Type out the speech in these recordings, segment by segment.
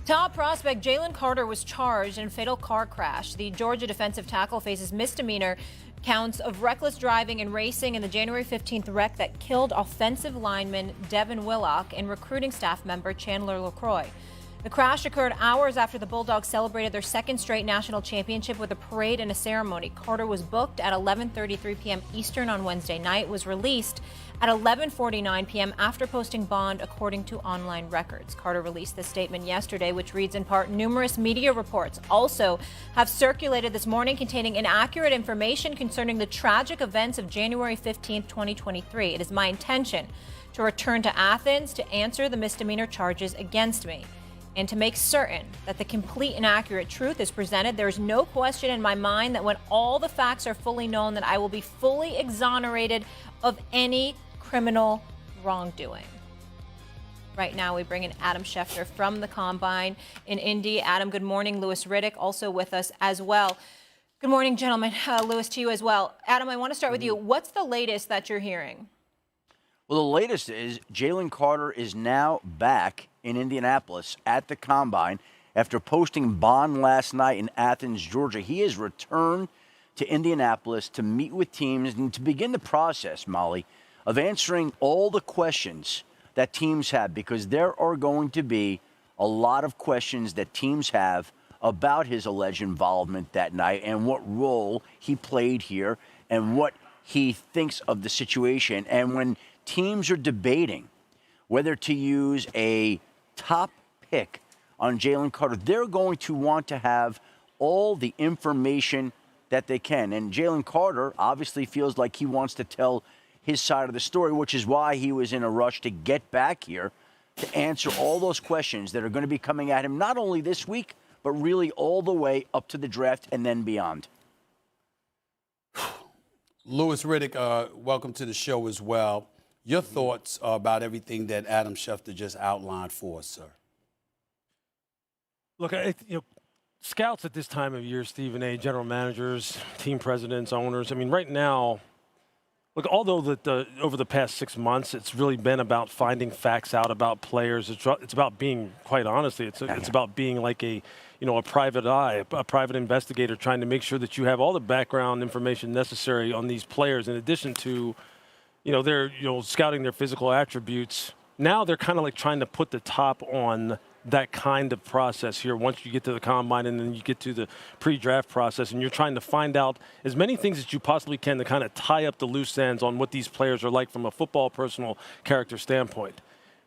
Top prospect Jalen Carter was charged in a fatal car crash. The Georgia defensive tackle faces misdemeanor counts of reckless driving and racing in the January 15th wreck that killed offensive lineman Devin Willock and recruiting staff member Chandler LaCroix. The crash occurred hours after the Bulldogs celebrated their second straight national championship with a parade and a ceremony. Carter was booked at 11:33 p.m. Eastern on Wednesday night, was released at 11:49 p.m. after posting bond, according to online records. Carter released this statement yesterday, which reads in part, numerous media reports also have circulated this morning containing inaccurate information concerning the tragic events of January 15, 2023. It is my intention to return to Athens to answer the misdemeanor charges against me. And to make certain that the complete and accurate truth is presented, there is no question in my mind that when all the facts are fully known, that I will be fully exonerated of any criminal wrongdoing. Right now, we bring in Adam Schefter from the Combine in Indy. Adam, good morning. Louis Riddick also with us as well. Good morning, gentlemen. Louis, to you as well. Adam, I want to start with you. What's the latest that you're hearing? Well, the latest is Jalen Carter is now back in Indianapolis at the Combine after posting bond last night in Athens, Georgia. He has returned to Indianapolis to meet with teams and to begin the process, Molly, of answering all the questions that teams have, because there are going to be a lot of questions that teams have about his alleged involvement that night and what role he played here and what he thinks of the situation. And when teams are debating whether to use a top pick on Jalen Carter, they're going to want to have all the information that they can. And Jalen Carter obviously feels like he wants to tell his side of the story, which is why he was in a rush to get back here to answer all those questions that are going to be coming at him, not only this week, but really all the way up to the draft and then beyond. Louis Riddick, welcome to the show as well. Your thoughts about everything that Adam Schefter just outlined for us, sir? Look, scouts at this time of year, Stephen A., general managers, team presidents, owners, I mean, right now, look, although over the past 6 months, it's really been about finding facts out about players. It's about being, quite honestly, it's about being like a private eye, a private investigator, trying to make sure that you have all the background information necessary on these players, in addition to they're scouting their physical attributes. Now they're kind of like trying to put the top on that kind of process here once you get to the Combine and then you get to the pre-draft process, and you're trying to find out as many things as you possibly can to kind of tie up the loose ends on what these players are like from a football personal character standpoint.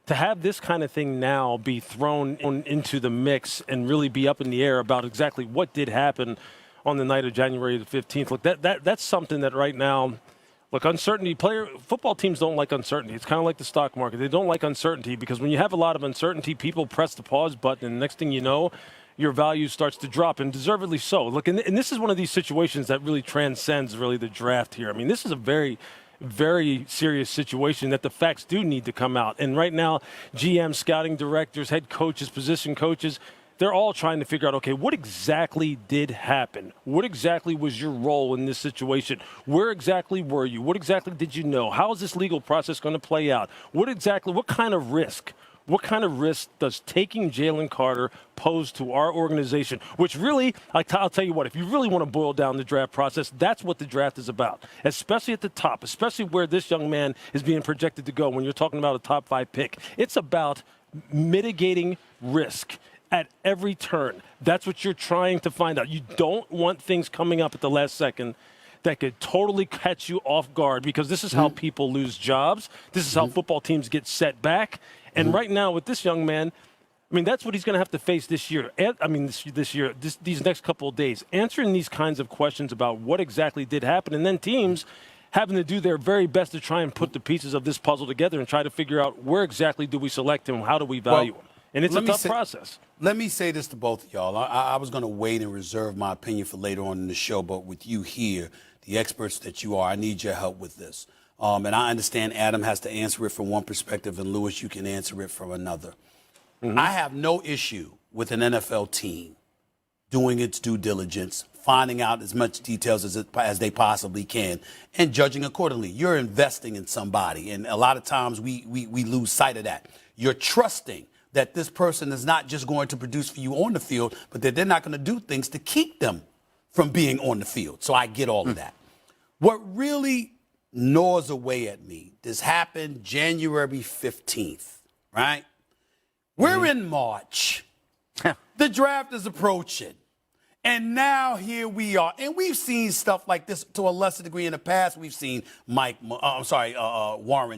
To have this kind of thing now be thrown into the mix and really be up in the air about exactly what did happen on the night of January the 15th, look, that's something that right now, look, uncertainty, football teams don't like uncertainty. It's kind of like the stock market. They don't like uncertainty because when you have a lot of uncertainty, people press the pause button, and the next thing you know, your value starts to drop, and deservedly so. Look, and this is one of these situations that really transcends really the draft here. I mean, this is a very, very serious situation that the facts do need to come out. And right now, GM, scouting directors, head coaches, position coaches, they're all trying to figure out, okay, what exactly did happen? What exactly was your role in this situation? Where exactly were you? What exactly did you know? How is this legal process going to play out? What kind of risk? What kind of risk does taking Jalen Carter pose to our organization? Which really, I'll tell you what, if you really want to boil down the draft process, that's what the draft is about, especially at the top, especially where this young man is being projected to go when you're talking about a top 5 pick. It's about mitigating risk at every turn. That's what you're trying to find out. You don't want things coming up at the last second that could totally catch you off guard, because this is how people lose jobs. This is how football teams get set back. And right now with this young man, I mean, that's what he's going to have to face this year. These next couple of days, answering these kinds of questions about what exactly did happen, and then teams having to do their very best to try and put the pieces of this puzzle together and try to figure out where exactly do we select him, how do we value him. And it's a tough process. Let me say this to both of y'all. I was going to wait and reserve my opinion for later on in the show, but with you here, the experts that you are, I need your help with this. And I understand Adam has to answer it from one perspective, and Louis, you can answer it from another. I have no issue with an NFL team doing its due diligence, finding out as much details as they possibly can, and judging accordingly. You're investing in somebody, and a lot of times we lose sight of that. You're trusting that this person is not just going to produce for you on the field, but that they're not going to do things to keep them from being on the field. So I get all of that. What really gnaws away at me, this happened January 15th, right? We're in March. The draft is approaching. And now here we are. And we've seen stuff like this to a lesser degree in the past. We've seen Warren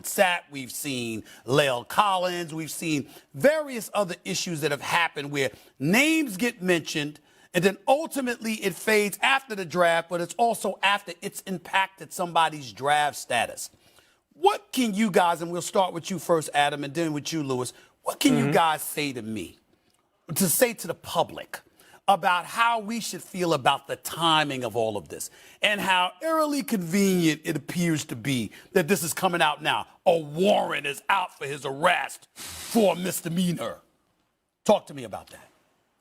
Sapp. We've seen La'el Collins. We've seen various other issues that have happened where names get mentioned and then ultimately it fades after the draft, but it's also after it's impacted somebody's draft status. What can you guys, and we'll start with you first, Adam, and then with you, Lewis, what can you guys say to me, to say to the public, about how we should feel about the timing of all of this and how eerily convenient it appears to be that this is coming out now? A warrant is out for his arrest for a misdemeanor. Talk to me about that.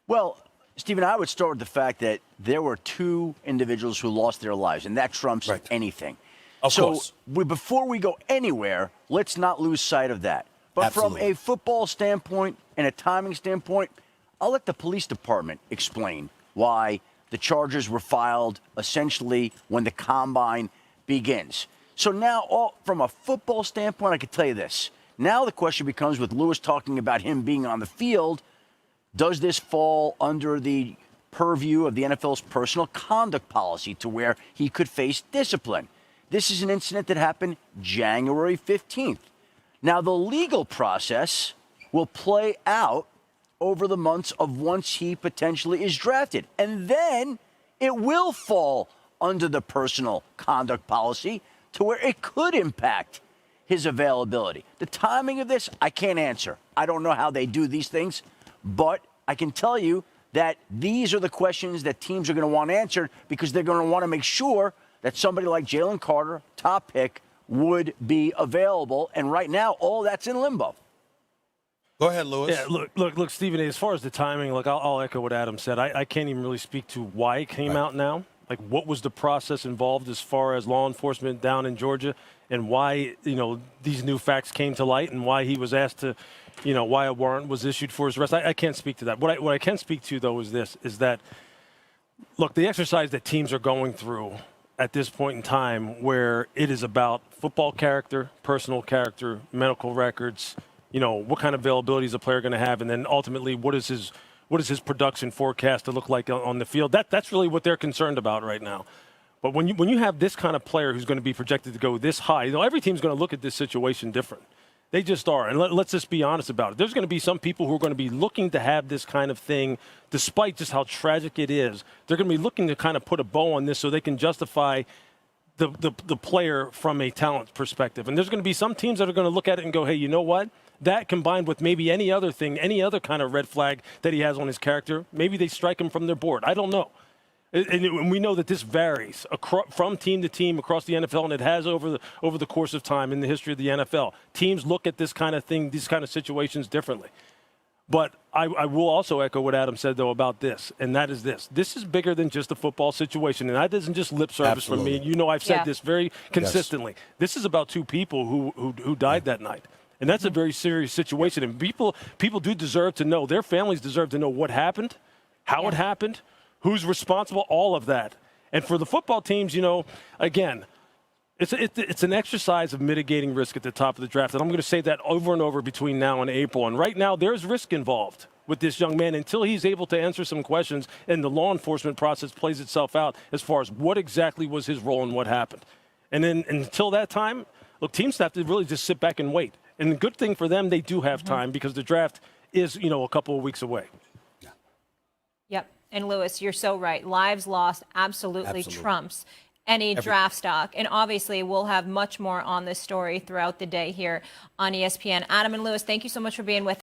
Well, Stephen, I would start with the fact that there were two individuals who lost their lives, and that trumps anything. Of course. Before we go anywhere, let's not lose sight of that. But Absolutely. From a football standpoint and a timing standpoint, I'll let the police department explain why the charges were filed essentially when the combine begins. So now, from a football standpoint, I can tell you this. Now the question becomes, with Lewis talking about him being on the field, does this fall under the purview of the NFL's personal conduct policy to where he could face discipline? This is an incident that happened January 15th. Now, the legal process will play out over the months of once he potentially is drafted. And then it will fall under the personal conduct policy to where it could impact his availability. The timing of this, I can't answer. I don't know how they do these things, but I can tell you that these are the questions that teams are going to want answered because they're going to want to make sure that somebody like Jalen Carter, top pick, would be available. And right now, all that's in limbo. Go ahead, Lewis. Yeah, look, Stephen, as far as the timing, I'll echo what Adam said. I can't even really speak to why it came out now. Like, what was the process involved as far as law enforcement down in Georgia and why, these new facts came to light and why he was asked to, why a warrant was issued for his arrest. I can't speak to that. What I can speak to, though, is that, look, the exercise that teams are going through at this point in time where it is about football character, personal character, medical records, what kind of availability is a player going to have, and then ultimately what is his production forecast to look like on the field? That's really what they're concerned about right now. But when you have this kind of player who's going to be projected to go this high, every team's going to look at this situation different. They just are. And let's just be honest about it. There's going to be some people who are going to be looking to have this kind of thing, despite just how tragic it is. They're going to be looking to kind of put a bow on this so they can justify the player from a talent perspective. And there's going to be some teams that are going to look at it and go, hey, you know what? That combined with maybe any other thing, any other kind of red flag that he has on his character, maybe they strike him from their board. I don't know. And we know that this varies from team to team across the NFL, and it has over the course of time in the history of the NFL. Teams look at this kind of thing, these kind of situations differently. But I will also echo what Adam said, though, about this, and that is this. This is bigger than just a football situation, and that isn't just lip service from me. I've said this very consistently. Yes. This is about two people who died that night. And that's a very serious situation. And people do deserve to know. Their families deserve to know what happened, how it happened, who's responsible, all of that. And for the football teams, again, it's an exercise of mitigating risk at the top of the draft. And I'm going to say that over and over between now and April. And right now, there's risk involved with this young man until he's able to answer some questions and the law enforcement process plays itself out as far as what exactly was his role and what happened. And then until that time, look, teams have to really just sit back and wait. And the good thing for them, they do have time because the draft is, a couple of weeks away. Yep. And Lewis, you're so right. Lives lost absolutely trumps any draft stock. And obviously, we'll have much more on this story throughout the day here on ESPN. Adam and Lewis, thank you so much for being with us.